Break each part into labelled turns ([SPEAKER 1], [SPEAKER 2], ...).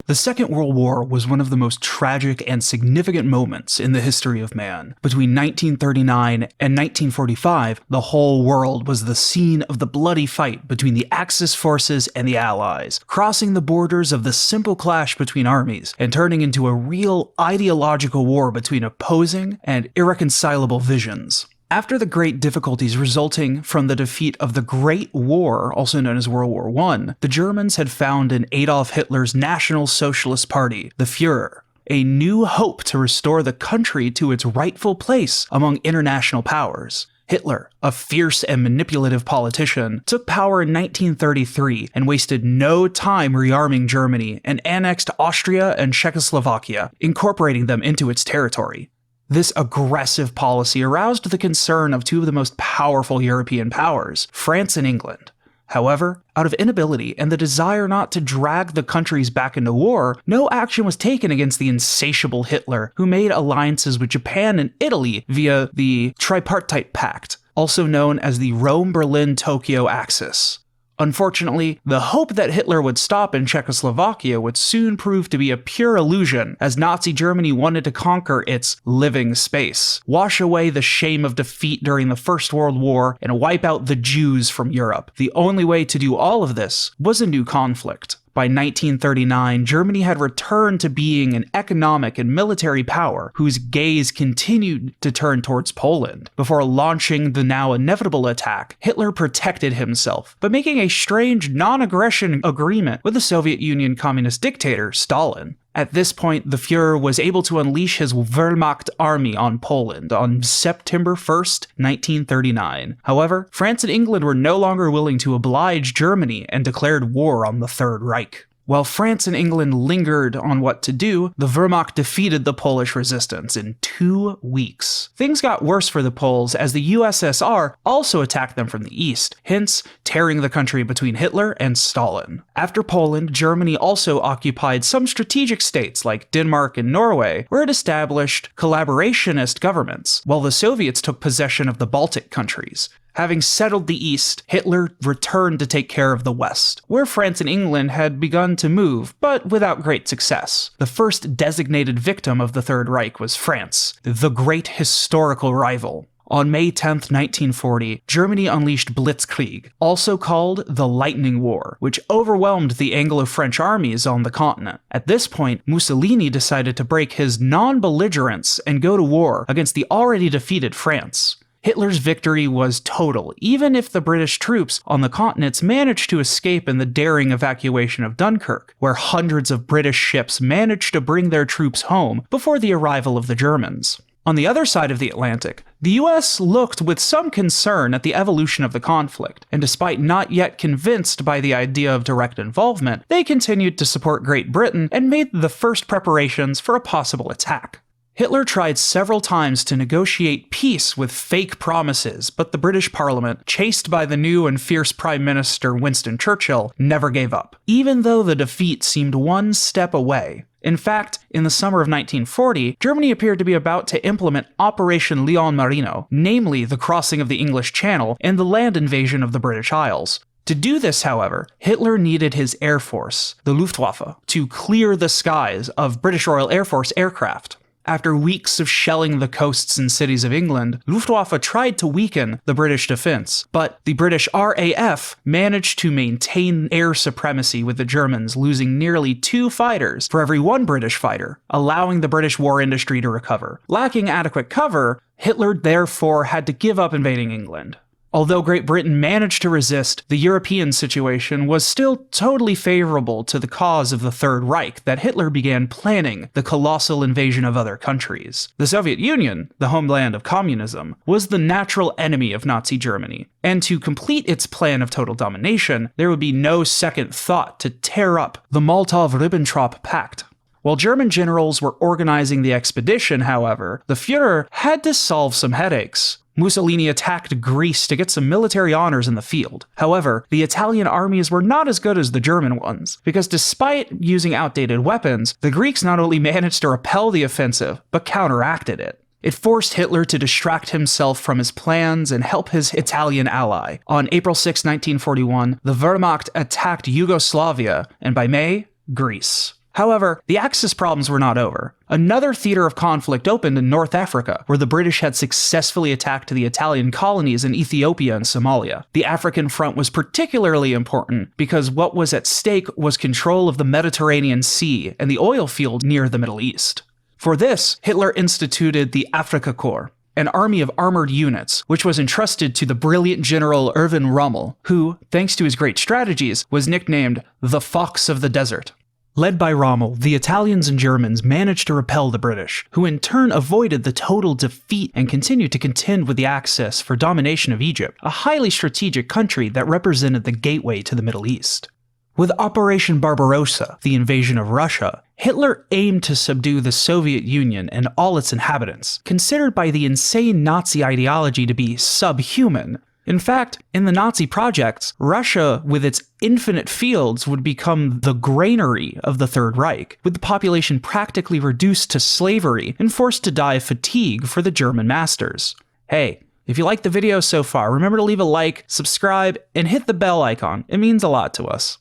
[SPEAKER 1] The Second World War was one of the most tragic and significant moments in the history of man. Between 1939 and 1945, the whole world was the scene of the bloody fight between the Axis forces and the Allies, crossing the borders of the simple clash between armies and turning into a real ideological war between opposing and irreconcilable visions. After the great difficulties resulting from the defeat of the Great War, also known as World War I, the Germans had found in Adolf Hitler's National Socialist Party, the Führer, a new hope to restore the country to its rightful place among international powers. Hitler, a fierce and manipulative politician, took power in 1933 and wasted no time rearming Germany and annexed Austria and Czechoslovakia, incorporating them into its territory. This aggressive policy aroused the concern of two of the most powerful European powers, France and England. However, out of inability and the desire not to drag the countries back into war, no action was taken against the insatiable Hitler, who made alliances with Japan and Italy via the Tripartite Pact, also known as the Rome-Berlin-Tokyo Axis. Unfortunately, the hope that Hitler would stop in Czechoslovakia would soon prove to be a pure illusion, as Nazi Germany wanted to conquer its living space, wash away the shame of defeat during the First World War, and wipe out the Jews from Europe. The only way to do all of this was a new conflict. By 1939, Germany had returned to being an economic and military power whose gaze continued to turn towards Poland. Before launching the now inevitable attack, Hitler protected himself by making a strange non-aggression agreement with the Soviet Union communist dictator Stalin. At this point, the Führer was able to unleash his Wehrmacht army on Poland on September 1st, 1939. However, France and England were no longer willing to oblige Germany and declared war on the Third Reich. While France and England lingered on what to do, the Wehrmacht defeated the Polish resistance in 2 weeks. Things got worse for the Poles as the USSR also attacked them from the east, hence tearing the country between Hitler and Stalin. After Poland, Germany also occupied some strategic states like Denmark and Norway, where it established collaborationist governments, while the Soviets took possession of the Baltic countries. Having settled the East, Hitler returned to take care of the West, where France and England had begun to move, but without great success. The first designated victim of the Third Reich was France, the great historical rival. On May 10, 1940, Germany unleashed BLITZKRIEG, also called the Lightning War, which overwhelmed the Anglo-French armies on the continent. At this point, Mussolini decided to break his non-belligerence and go to war against the already defeated France. Hitler's victory was total, even if the British troops on the continents managed to escape in the daring evacuation of Dunkirk, where hundreds of British ships managed to bring their troops home before the arrival of the Germans. On the other side of the Atlantic, the US looked with some concern at the evolution of the conflict, and despite not yet convinced by the idea of direct involvement, they continued to support Great Britain and made the first preparations for a possible attack. Hitler tried several times to negotiate peace with fake promises, but the British Parliament, chased by the new and fierce Prime Minister Winston Churchill, never gave up, even though the defeat seemed one step away. In fact, in the summer of 1940, Germany appeared to be about to implement Operation Leon Marino, namely the crossing of the English Channel and the land invasion of the British Isles. To do this, however, Hitler needed his Air Force, the Luftwaffe, to clear the skies of British Royal Air Force aircraft. After weeks of shelling the coasts and cities of England, Luftwaffe tried to weaken the British defense, but the British RAF managed to maintain air supremacy with the Germans, losing nearly 2 fighters for every 1 British fighter, allowing the British war industry to recover. Lacking adequate cover, Hitler therefore had to give up invading England. Although Great Britain managed to resist, the European situation was still totally favorable to the cause of the Third Reich that Hitler began planning the colossal invasion of other countries. The Soviet Union, the homeland of communism, was the natural enemy of Nazi Germany, and to complete its plan of total domination, there would be no second thought to tear up the MOLOTOV-RIBBENTROP Pact. While German generals were organizing the expedition, however, the Führer had to solve some headaches. Mussolini attacked Greece to get some military honors in the field. However, the Italian armies were not as good as the German ones, because despite using outdated weapons, the Greeks not only managed to repel the offensive, but counteracted it. It forced Hitler to distract himself from his plans and help his Italian ally. On April 6, 1941, the Wehrmacht attacked Yugoslavia, and by May, Greece. However, the Axis problems were not over. Another theater of conflict opened in North Africa, where the British had successfully attacked the Italian colonies in Ethiopia and Somalia. The African front was particularly important because what was at stake was control of the Mediterranean Sea and the oil field near the Middle East. For this, Hitler instituted the Afrika Korps, an army of armored units, which was entrusted to the brilliant general ERWIN Rommel, who, thanks to his great strategies, was nicknamed the Fox of the Desert. Led by Rommel, the Italians and Germans managed to repel the British, who in turn avoided the total defeat and continued to contend with the Axis for domination of Egypt, a highly strategic country that represented the gateway to the Middle East. With Operation Barbarossa, the invasion of Russia, Hitler aimed to subdue the Soviet Union and all its inhabitants, considered by the insane Nazi ideology to be subhuman. In fact, in the Nazi projects, Russia, with its infinite fields, would become the granary of the Third Reich, with the population practically reduced to slavery and forced to die of fatigue for the German masters. Hey, if you liked the video so far, remember to leave a like, subscribe, and hit the bell icon. It means a lot to us.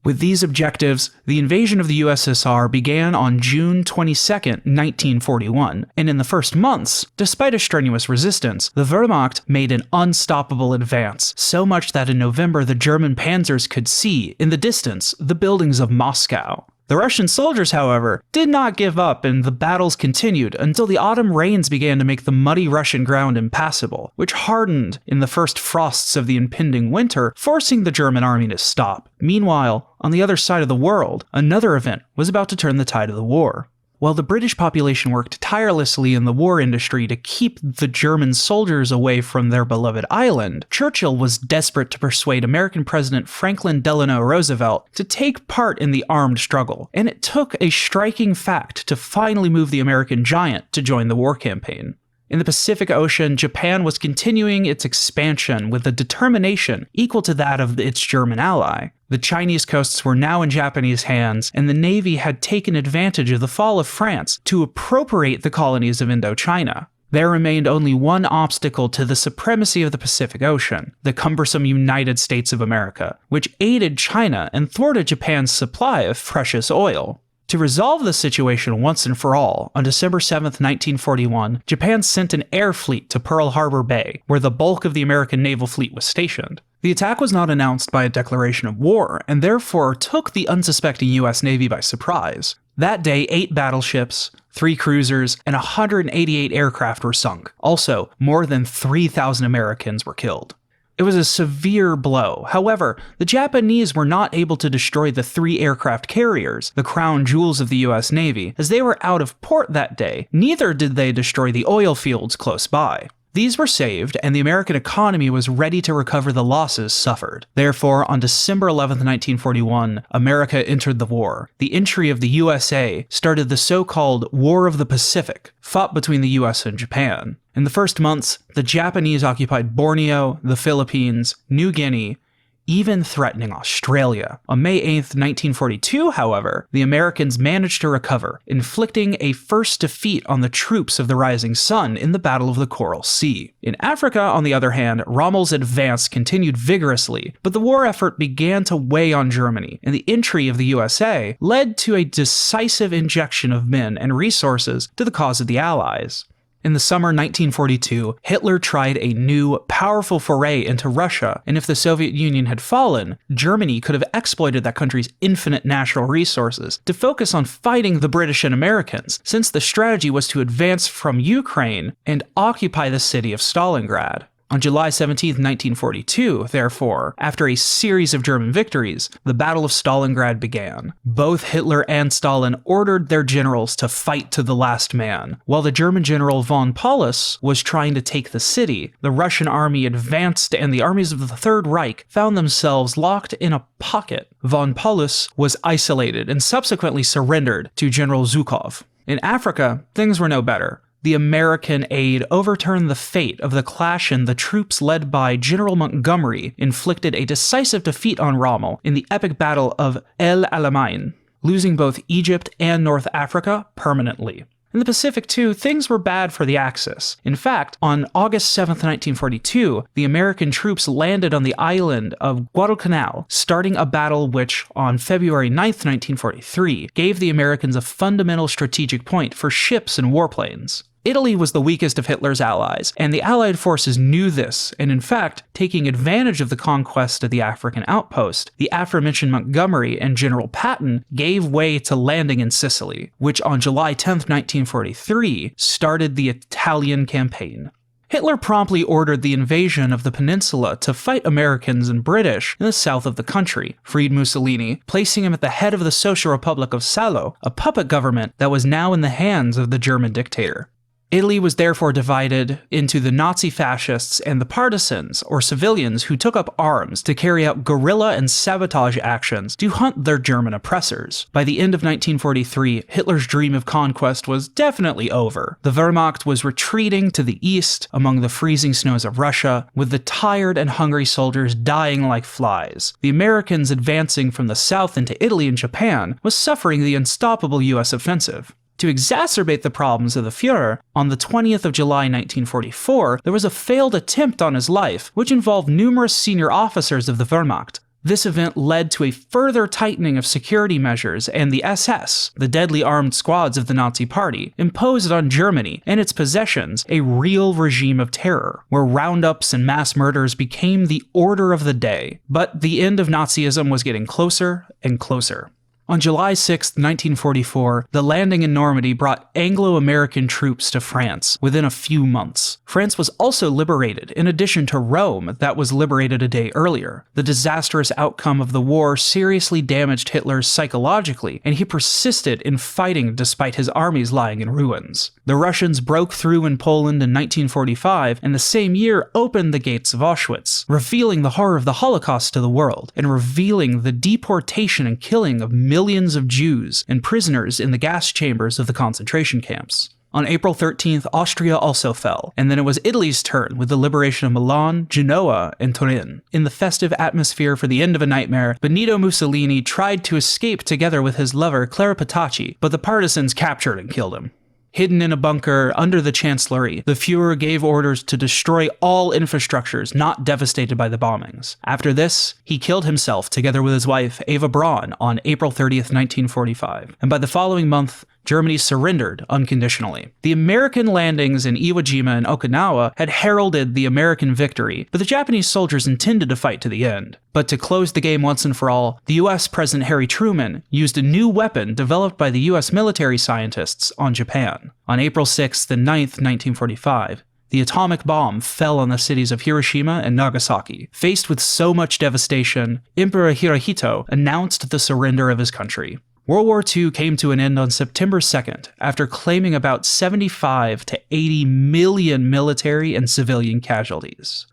[SPEAKER 1] With these objectives, the invasion of the USSR began on June 22, 1941, and in the first months, despite a strenuous resistance, the Wehrmacht made an unstoppable advance, so much that in November the German panzers could see, in the distance, the buildings of Moscow. The Russian soldiers, however, did not give up, and the battles continued until the autumn rains began to make the muddy Russian ground impassable, which hardened in the first frosts of the impending winter, forcing the German army to stop. Meanwhile, on the other side of the world, another event was about to turn the tide of the war. While the British population worked tirelessly in the war industry to keep the German soldiers away from their beloved island, Churchill was desperate to persuade American President Franklin Delano Roosevelt to take part in the armed struggle, and it took a striking fact to finally move the American giant to join the war campaign. In the Pacific Ocean, Japan was continuing its expansion with a determination equal to that of its German ally. The Chinese coasts were now in Japanese hands, and the Navy had taken advantage of the fall of France to appropriate the colonies of Indochina. There remained only one obstacle to the supremacy of the Pacific Ocean, the cumbersome United States of America, which aided China and thwarted Japan's supply of precious oil. To resolve the situation once and for all, on December 7, 1941, Japan sent an air fleet to Pearl Harbor Bay, where the bulk of the American naval fleet was stationed. The attack was not announced by a declaration of war, and therefore took the unsuspecting US Navy by surprise. That day, 8 battleships, 3 cruisers, and 188 aircraft were sunk. Also, more than 3,000 Americans were killed. It was a severe blow. However, the Japanese were not able to destroy the 3 aircraft carriers, the crown jewels of the US Navy, as they were out of port that day. Neither did they destroy the oil fields close by. These were saved, and the American economy was ready to recover the losses suffered. Therefore, on December 11, 1941, America entered the war. The entry of the USA started the so-called War of the Pacific, fought between the US and Japan. In the first months, the Japanese occupied Borneo, the Philippines, New Guinea, even threatening Australia. On May 8, 1942, however, the Americans managed to recover, inflicting a first defeat on the troops of the Rising Sun in the Battle of the Coral Sea. In Africa, on the other hand, Rommel's advance continued vigorously, but the war effort began to weigh on Germany, and the entry of the USA led to a decisive injection of men and resources to the cause of the Allies. In the summer 1942, Hitler tried a new, powerful foray into Russia, and if the Soviet Union had fallen, Germany could have exploited that country's infinite natural resources to focus on fighting the British and Americans, since the strategy was to advance from Ukraine and occupy the city of Stalingrad. On July 17, 1942, therefore, after a series of German victories, the Battle of Stalingrad began. Both Hitler and Stalin ordered their generals to fight to the last man. While the German general von Paulus was trying to take the city, the Russian army advanced and the armies of the Third Reich found themselves locked in a pocket. Von Paulus was isolated and subsequently surrendered to General ZHUKOV. In Africa, things were no better. The American aid overturned the fate of the clash, and the troops led by General Montgomery inflicted a decisive defeat on Rommel in the epic battle of El-ALAMEIN, losing both Egypt and North Africa permanently. In the Pacific, too, things were bad for the Axis. In fact, on August 7, 1942, the American troops landed on the island of Guadalcanal, starting a battle which, on February 9, 1943, gave the Americans a fundamental strategic point for ships and warplanes. Italy was the weakest of Hitler's allies, and the Allied forces knew this, and in fact, taking advantage of the conquest of the African outpost, the aforementioned Montgomery and General Patton gave way to landing in Sicily, which on July 10, 1943, started the Italian campaign. Hitler promptly ordered the invasion of the peninsula to fight Americans and British in the south of the country, freed Mussolini, placing him at the head of the Social Republic of Salo, a puppet government that was now in the hands of the German dictator. Italy was therefore divided into the Nazi fascists and the partisans, or civilians, who took up arms to carry out guerrilla and sabotage actions to hunt their German oppressors. By the end of 1943, Hitler's dream of conquest was definitely over. The Wehrmacht was retreating to the east among the freezing snows of Russia, with the tired and hungry soldiers dying like flies. The Americans advancing from the south into Italy and Japan was suffering the unstoppable US offensive. To exacerbate the problems of the Führer, on the 20th of July 1944, there was a failed attempt on his life, which involved numerous senior officers of the Wehrmacht. This event led to a further tightening of security measures, and the SS, the deadly armed squads of the Nazi Party, imposed on Germany and its possessions a real regime of terror, where roundups and mass murders became the order of the day. But the end of Nazism was getting closer and closer. On July 6, 1944, the landing in Normandy brought Anglo-American troops to France within a few months. France was also liberated, in addition to Rome, that was liberated a day earlier. The disastrous outcome of the war seriously damaged Hitler psychologically, and he persisted in fighting despite his armies lying in ruins. The Russians broke through in Poland in 1945, and the same year opened the gates of Auschwitz, revealing the horror of the Holocaust to the world, and revealing the deportation and killing of millions of Jews and prisoners in the gas chambers of the concentration camps. On April 13th, Austria also fell, and then it was Italy's turn with the liberation of Milan, Genoa, and Turin. In the festive atmosphere for the end of a nightmare, Benito Mussolini tried to escape together with his lover Clara Petacci, but the partisans captured and killed him. Hidden in a bunker under the Chancellery, the Führer gave orders to destroy all infrastructures not devastated by the bombings. After this, he killed himself together with his wife, Eva Braun, on April 30th, 1945. And by the following month, Germany surrendered unconditionally. The American landings in Iwo Jima and Okinawa had heralded the American victory, but the Japanese soldiers intended to fight to the end. But to close the game once and for all, the US President Harry Truman used a new weapon developed by the US military scientists on Japan. On April 6th and 9th, 1945, the atomic bomb fell on the cities of Hiroshima and Nagasaki. Faced with so much devastation, Emperor Hirohito announced the surrender of his country. World War II came to an end on September 2nd, after claiming about 75 to 80 million military and civilian casualties.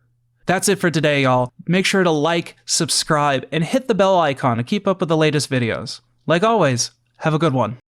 [SPEAKER 1] That's it for today, y'all. Make sure to like, subscribe, and hit the bell icon to keep up with the latest videos. Like always, have a good one.